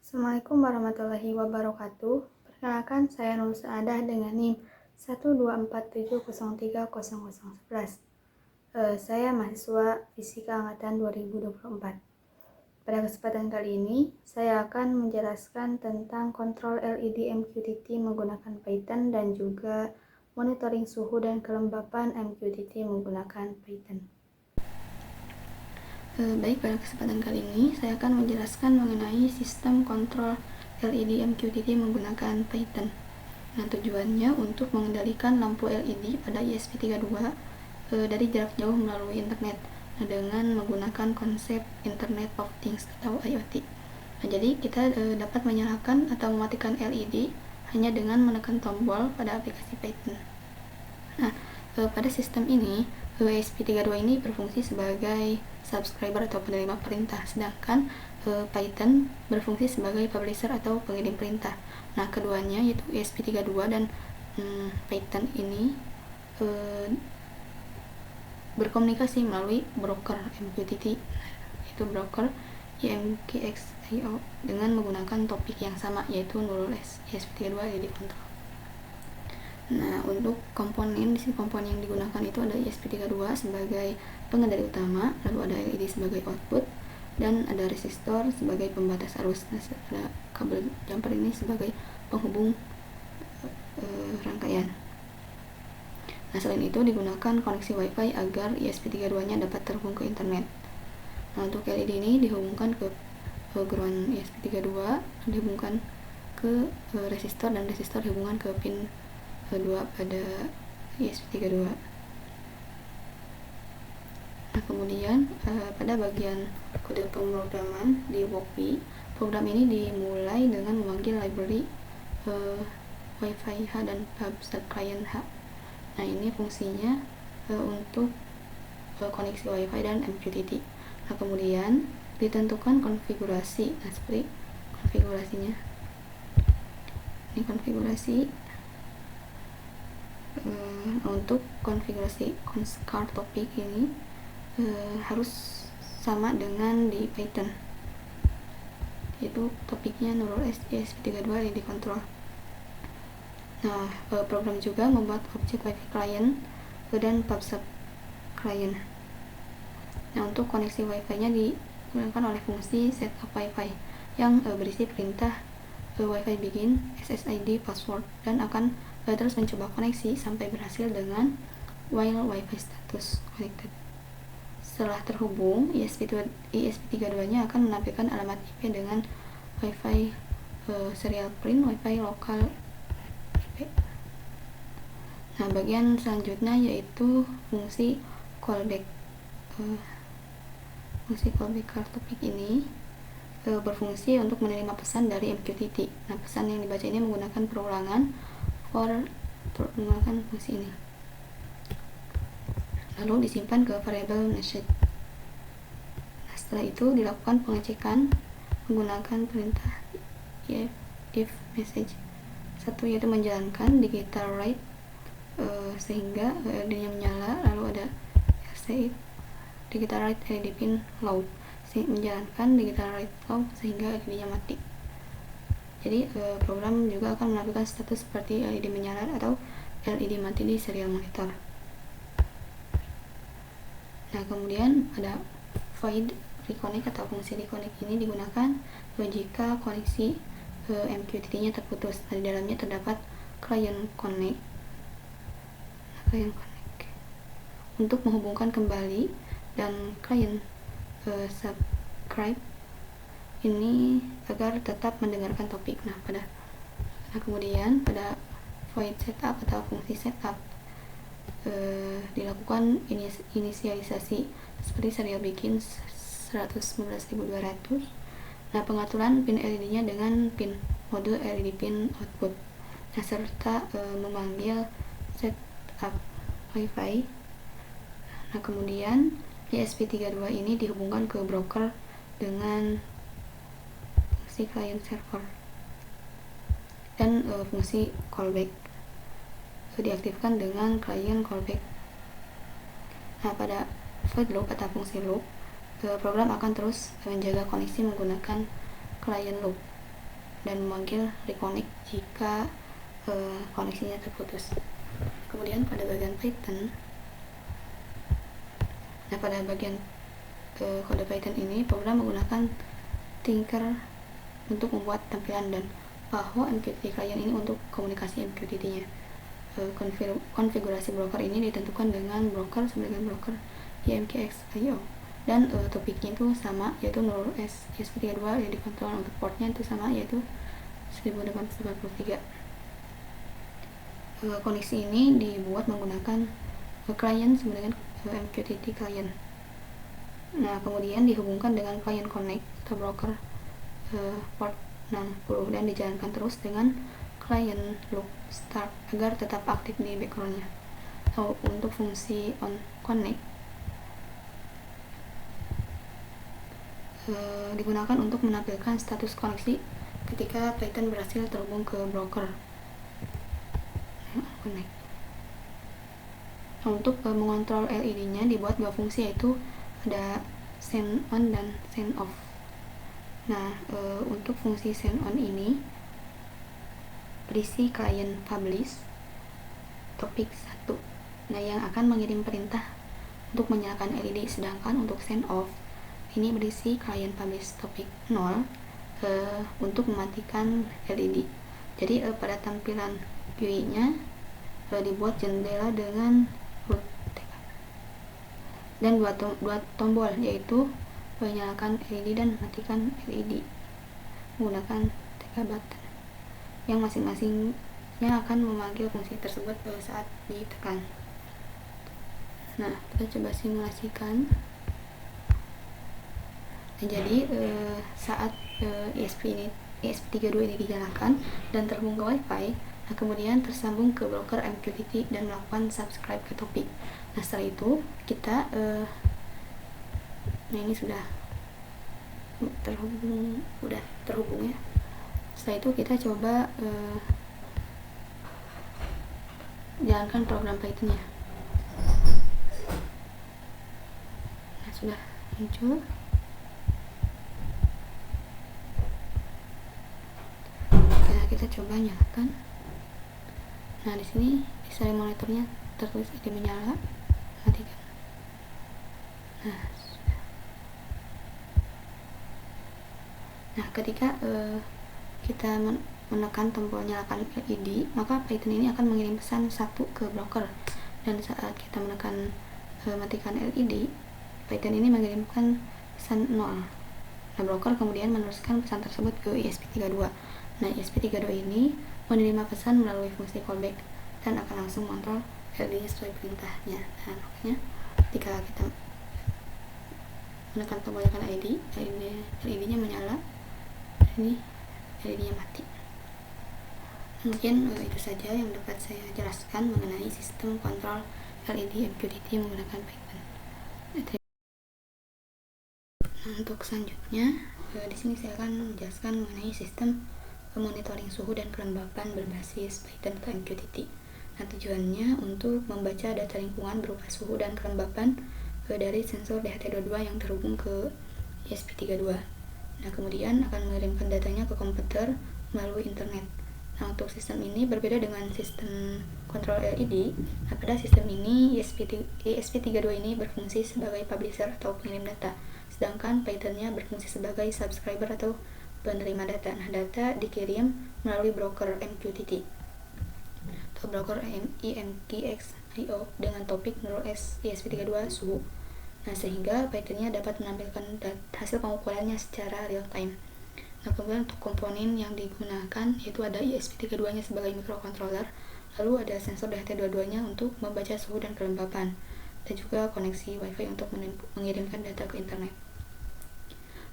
Assalamualaikum warahmatullahi wabarakatuh. Perkenalkan, saya Nur Saadah dengan NIM 12470300011. Saya mahasiswa Fisika Angkatan 2024. Pada kesempatan kali ini, saya akan menjelaskan tentang kontrol LED MQTT menggunakan Python dan juga monitoring suhu dan kelembapan MQTT menggunakan Python. Baik, pada kesempatan kali ini saya akan menjelaskan mengenai sistem kontrol LED MQTT menggunakan Python. Nah, tujuannya untuk mengendalikan lampu LED pada ESP32 dari jarak jauh melalui internet. Nah, dengan menggunakan konsep Internet of Things atau IoT. Nah, jadi kita dapat menyalakan atau mematikan LED hanya dengan menekan tombol pada aplikasi Python. Nah, pada sistem ini ESP32 ini berfungsi sebagai subscriber atau penerima perintah, sedangkan Python berfungsi sebagai publisher atau pengirim perintah. Nah, keduanya yaitu ESP32 dan Python ini berkomunikasi melalui broker MQTT, yaitu broker IMQX.io dengan menggunakan topik yang sama, yaitu nurul ESP32 LED control. Nah, untuk komponen yang digunakan itu ada ESP32 sebagai pengendali utama, lalu ada LED sebagai output, dan ada resistor sebagai pembatas arus. Nah, ada kabel jumper ini sebagai penghubung rangkaian. Nah, selain itu digunakan koneksi WiFi agar ESP32-nya dapat terhubung ke internet. Nah, untuk LED ini dihubungkan ke ground ESP32, dihubungkan ke resistor, dan resistor dihubungkan ke pin 2 pada ESP32. Nah, kemudian pada bagian kode pemrograman di WOPI, program ini dimulai dengan memanggil library Wi-Fi H dan PubSub Client H. Nah, ini fungsinya untuk koneksi Wi-Fi dan MQTT. Nah, kemudian ditentukan konfigurasi. Nah, seperti konfigurasinya. Ini konfigurasi. Untuk konfigurasi car topik ini harus sama dengan di Python, yaitu topiknya nurul ESP32 LED control. Nah, program juga membuat objek Wi-Fi client dan PubSub client. Nah, untuk koneksi Wi-Fi-nya digunakan oleh fungsi setup Wi-Fi yang berisi perintah Wi-Fi begin, SSID, password, dan akan terus mencoba koneksi sampai berhasil dengan while Wi-Fi status connected. Setelah terhubung, ESP32-nya akan menampilkan alamat IP dengan Wi-Fi serial print, Wi-Fi lokal IP. Nah, bagian selanjutnya yaitu fungsi callback. Fungsi callback car topik ini berfungsi untuk menerima pesan dari MQTT. Nah, pesan yang dibaca ini menggunakan perulangan menggunakan fungsi ini, lalu disimpan ke variabel message. Nah, setelah itu dilakukan pengecekan menggunakan perintah if message. Satu yaitu menjalankan digital write sehingga LED-nya menyala, lalu ada RC digital write LED pin low, menjalankan digital write low sehingga LED-nya mati. Jadi program juga akan menampilkan status seperti LED menyala atau LED mati di serial monitor. Nah, kemudian ada void reconnect atau fungsi reconnect ini digunakan jika koneksi MQTT-nya terputus. Nah, di dalamnya terdapat client connect. Untuk menghubungkan kembali, dan client subscribe ini agar tetap mendengarkan topik. Nah, kemudian pada void setup atau fungsi setup dilakukan inisialisasi seperti serial begin 119.200. Nah, pengaturan pin LED-nya dengan pin mode LED pin output. Nah, serta memanggil setup Wi-Fi. Nah, kemudian ESP32 ini dihubungkan ke broker dengan fungsi client server, dan fungsi callback diaktifkan dengan client callback. Nah, pada void loop atau fungsi loop, program akan terus menjaga koneksi menggunakan client loop. dan memanggil reconnect jika koneksinya terputus. Kemudian pada bagian Python, pada bagian kode Python ini, program menggunakan Tinker untuk membuat tampilan dan bahwa MQTT client ini untuk komunikasi MQTT-nya. Konfigurasi broker ini ditentukan dengan broker sebagai broker IMKX-IO, dan topiknya itu sama, yaitu Neural ESP32, yang dikontrol untuk portnya itu sama, yaitu 1893. Koneksi ini dibuat menggunakan client sebagai MQTT client. Nah, kemudian dihubungkan dengan client connect atau broker port 60 dan dijalankan terus dengan client loop start agar tetap aktif di backgroundnya. Untuk fungsi on connect digunakan untuk menampilkan status koneksi ketika Python berhasil terhubung ke broker connect. Untuk mengontrol LED-nya dibuat dua fungsi, yaitu ada send on dan send off. Nah, untuk fungsi send on ini berisi client publish topik 1, nah yang akan mengirim perintah untuk menyalakan LED, sedangkan untuk send off ini berisi client publish topik 0 untuk mematikan LED. Jadi pada tampilan UI-nya dibuat jendela dengan root dan dua tombol, yaitu menyalakan LED dan mematikan LED menggunakan TK button yang masing-masingnya akan memanggil fungsi tersebut saat ditekan. Nah, kita coba simulasikan. Nah, jadi saat ESP32 ini dijalankan dan terhubung ke WiFi, nah kemudian tersambung ke broker MQTT dan melakukan subscribe ke topik. Nah, setelah itu kita nah ini sudah terhubung ya. Setelah itu kita coba jalankan program Python-nya. Nah, sudah muncul. Nah, kita coba nyalakan. Nah, di sini di serial monitornya tertulis ini menyala, matikan. Nah, ketika kita menekan tombol nyalakan LED, maka Python ini akan mengirim pesan 1 ke broker, dan saat kita menekan matikan LED, Python ini mengirimkan pesan 0. Nah, broker kemudian meneruskan pesan tersebut ke ESP32. Nah, ESP32 ini menerima pesan melalui fungsi callback dan akan langsung mengontrol LED-nya sesuai perintahnya. Nah, makanya ketika kita menekan tombol nyalakan LED-nya menyala, ini LED-nya mati. Mungkin itu saja yang dapat saya jelaskan mengenai sistem kontrol LED MQTT menggunakan Python. Untuk selanjutnya, di sini saya akan menjelaskan mengenai sistem monitoring suhu dan kelembapan berbasis Python atau MQTT. Nah, tujuannya untuk membaca data lingkungan berupa suhu dan kelembapan dari sensor DHT22 yang terhubung ke ESP32. Nah, kemudian akan mengirimkan datanya ke komputer melalui internet. Nah, untuk sistem ini berbeda dengan sistem kontrol LED. Nah, pada sistem ini ESP32 ini berfungsi sebagai publisher atau pengirim data, sedangkan Python-nya berfungsi sebagai subscriber atau penerima data. Nah, data dikirim melalui broker MQTT atau broker IMKX-IO dengan topik Neural ESP32 suhu. Nah, sehingga Python-nya dapat menampilkan hasil pengukurannya secara real time. Nah, kemudian untuk komponen yang digunakan yaitu ada ESP32-nya sebagai microcontroller, lalu ada sensor DHT22-nya untuk membaca suhu dan kelembapan, dan juga koneksi WiFi untuk mengirimkan data ke internet.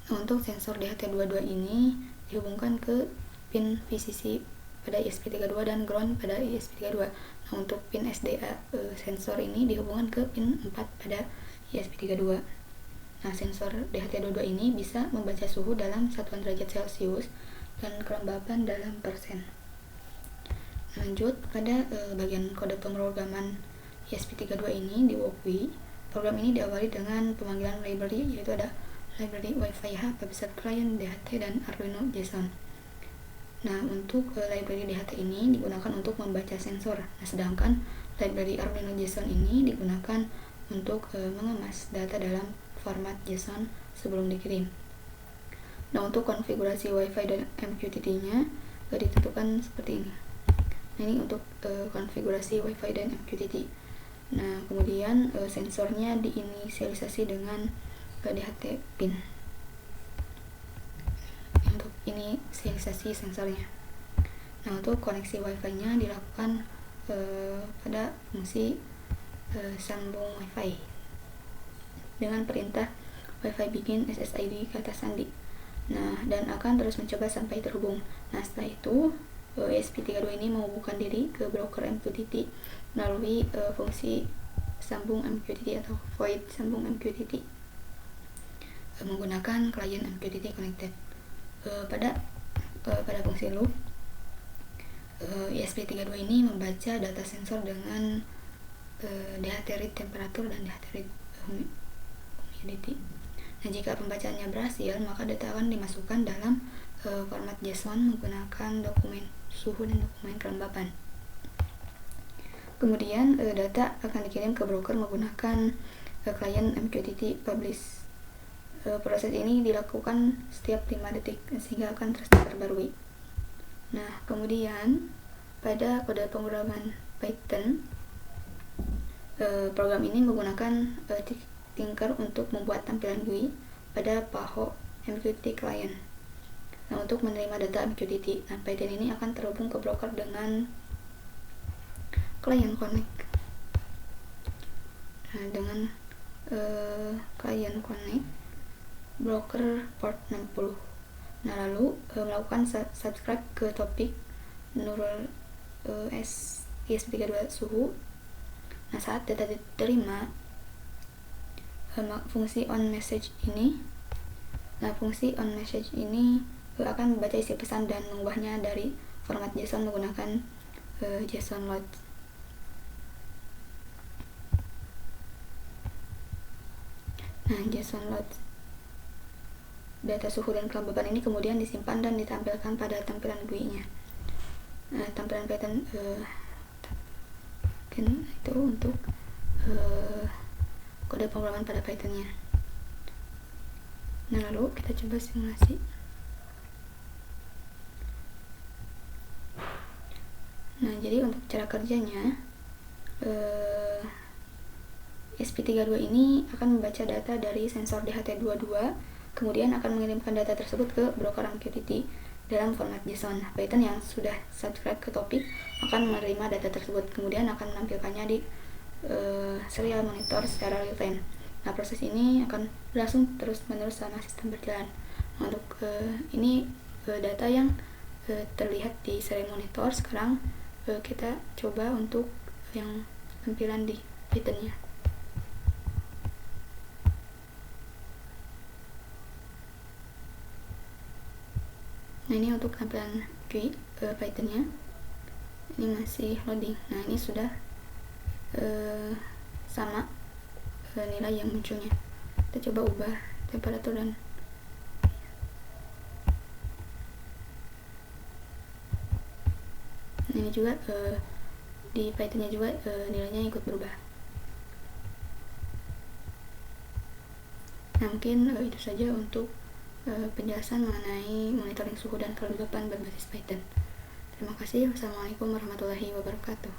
Nah, untuk sensor DHT22 ini dihubungkan ke pin VCC pada ESP32 dan ground pada ESP32. Nah, untuk pin SDA sensor ini dihubungkan ke pin 4 pada ESP32. Nah, sensor DHT22 ini bisa membaca suhu dalam satuan derajat Celcius dan kelembapan dalam persen. Lanjut pada bagian kode pemrograman ESP32 ini di WOPWI. Program ini diawali dengan pemanggilan library, yaitu ada library Wi-Fi Hub, website client, DHT, dan Arduino JSON. Nah, untuk library DHT ini digunakan untuk membaca sensor. Nah, sedangkan library Arduino JSON ini digunakan untuk mengemas data dalam format JSON sebelum dikirim. Nah, untuk konfigurasi WiFi dan MQTT-nya ditentukan seperti ini. Nah, ini untuk konfigurasi WiFi dan MQTT. Nah, kemudian sensornya diinisialisasi dengan DHT pin. Untuk inisialisasi sensornya. Nah, untuk koneksi WiFi-nya dilakukan pada fungsi sambung WiFi dengan perintah WiFi begin SSID kata sandi. Nah, dan akan terus mencoba sampai terhubung. Nah, setelah itu ESP32 ini menghubungkan diri ke broker MQTT melalui fungsi sambung MQTT atau void sambung MQTT menggunakan klien MQTT connected. Pada fungsi loop, ESP32 ini membaca data sensor dengan DHT read temperatur dan DHT read humidity. Nah, jika pembacaannya berhasil, maka data akan dimasukkan dalam format JSON menggunakan dokumen suhu dan dokumen kelembapan. Kemudian data akan dikirim ke broker menggunakan klien MQTT publish. Proses ini dilakukan setiap 5 detik sehingga akan terus diperbarui. Nah, kemudian pada kode pemrograman Python, program ini menggunakan Tinker untuk membuat tampilan GUI pada PAHO MQTT client. Nah, untuk menerima data MQTT, nah, Python ini akan terhubung ke broker dengan client connect. Nah, dengan client connect broker port 60. Nah, lalu melakukan subscribe ke topik neural ESP32 suhu. Nah, saat data diterima, fungsi on message ini akan membaca isi pesan dan mengubahnya dari format JSON menggunakan JSON load. Nah, JSON load data suhu dan kelembapan ini kemudian disimpan dan ditampilkan pada tampilan GUI-nya. Nah, tampilan Python itu untuk kode pemrograman pada Python-nya. Nah, lalu kita coba simulasi. Nah, jadi untuk cara kerjanya, ESP32 ini akan membaca data dari sensor DHT22, kemudian akan mengirimkan data tersebut ke broker MQTT dalam format JSON. Python yang sudah subscribe ke topik akan menerima data tersebut, kemudian akan menampilkannya di serial monitor secara real time. Nah, proses ini akan berlangsung terus-menerus selama sistem berjalan. Nah, untuk ini data yang terlihat di serial monitor. Sekarang kita coba untuk yang tampilan di Python-nya. Nah, ini untuk tampilan GUI Python-nya. Ini masih loading. Nah, ini sudah sama nilai yang munculnya. Kita coba ubah temperatur dan ini juga di Python-nya juga nilainya ikut berubah. Nah, mungkin itu saja untuk penjelasan mengenai monitoring suhu dan kelembapan berbasis Python. Terima kasih. Wassalamualaikum warahmatullahi wabarakatuh.